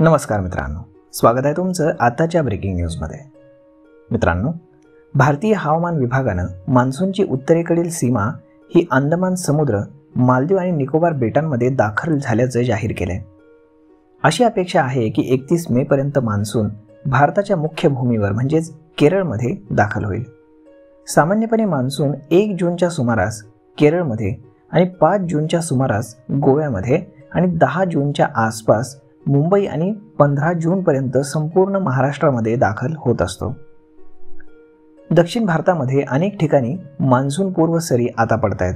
नमस्कार मित्रांनो, स्वागत आहे तुमचं आताच्या ब्रेकिंग न्यूजमध्ये। मित्रांनो, भारतीय हवामान विभागानं मान्सूनची उत्तरेकडील सीमा ही अंदमान समुद्र, मालदीव आणि निकोबार बेटांमध्ये दाखल झाल्याचं जाहीर केलंय। अशी अपेक्षा आहे की 31 मे पर्यंत मान्सून भारताच्या मुख्य भूमीवर म्हणजेच केरळमध्ये दाखल होईल। सामान्यपणे मान्सून 1 जूनच्या सुमारास केरळमध्ये आणि 5 जूनच्या सुमारास गोव्यामध्ये आणि 10 जूनच्या आसपास मुंबई आणि 15 जूनपर्यंत संपूर्ण महाराष्ट्रामध्ये दाखल होत असतो। दक्षिण भारतामध्ये अनेक ठिकाणी मान्सून पूर्व सरी आता पडत आहेत।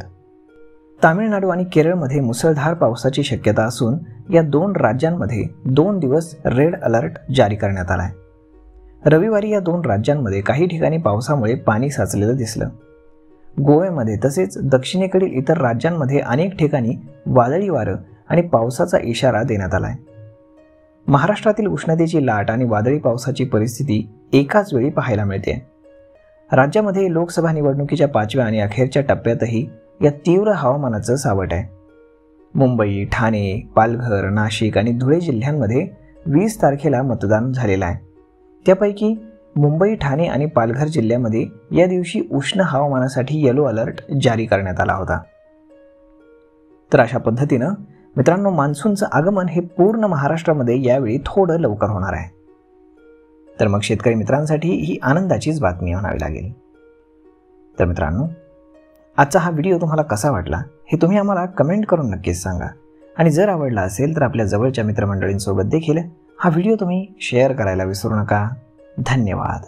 तामिळनाडू आणि केरळमध्ये मुसळधार पावसाची शक्यता असून या दोन राज्यांमध्ये 2 दिवस रेड अलर्ट जारी करण्यात आला आहे। रविवारी या दोन राज्यांमध्ये काही ठिकाणी पावसामुळे पाणी साचलेलं दिसलं। गोव्यामध्ये तसेच दक्षिणेकडील इतर राज्यांमध्ये अनेक ठिकाणी वादळी वारं आणि पावसाचा इशारा देण्यात आला आहे। महाराष्ट्रातील उष्णतेची लाट आणि वादळी पावसाची परिस्थिती एकाच वेळी पाहायला मिळते। राज्यामध्ये लोकसभा निवडणुकीच्या 5व्या आणि अखेरच्या टप्प्यातही या तीव्र हवामानाचं सावट आहे। मुंबई, ठाणे, पालघर, नाशिक आणि धुळे जिल्ह्यांमध्ये 20 तारखेला मतदान झालेलं आहे। त्यापैकी मुंबई, ठाणे आणि पालघर जिल्ह्यामध्ये या दिवशी उष्ण हवामानासाठी येलो अलर्ट जारी करण्यात आला होता। तर अशा पद्धतीनं मित्रांनो, मान्सूनचं आगमन हे पूर्ण महाराष्ट्रामध्ये यावेळी थोडं लवकर होणार आहे। तर मग शेतकरी मित्रांसाठी ही आनंदाचीच बातमी म्हणावी लागेल। तर मित्रांनो, आजचा हा व्हिडिओ तुम्हाला कसा वाटला हे तुम्ही आम्हाला कमेंट करून नक्कीच सांगा। आणि जर आवडला असेल तर आपल्या जवळच्या मित्रमंडळींसोबत देखील हा व्हिडिओ तुम्ही शेअर करायला विसरू नका। धन्यवाद।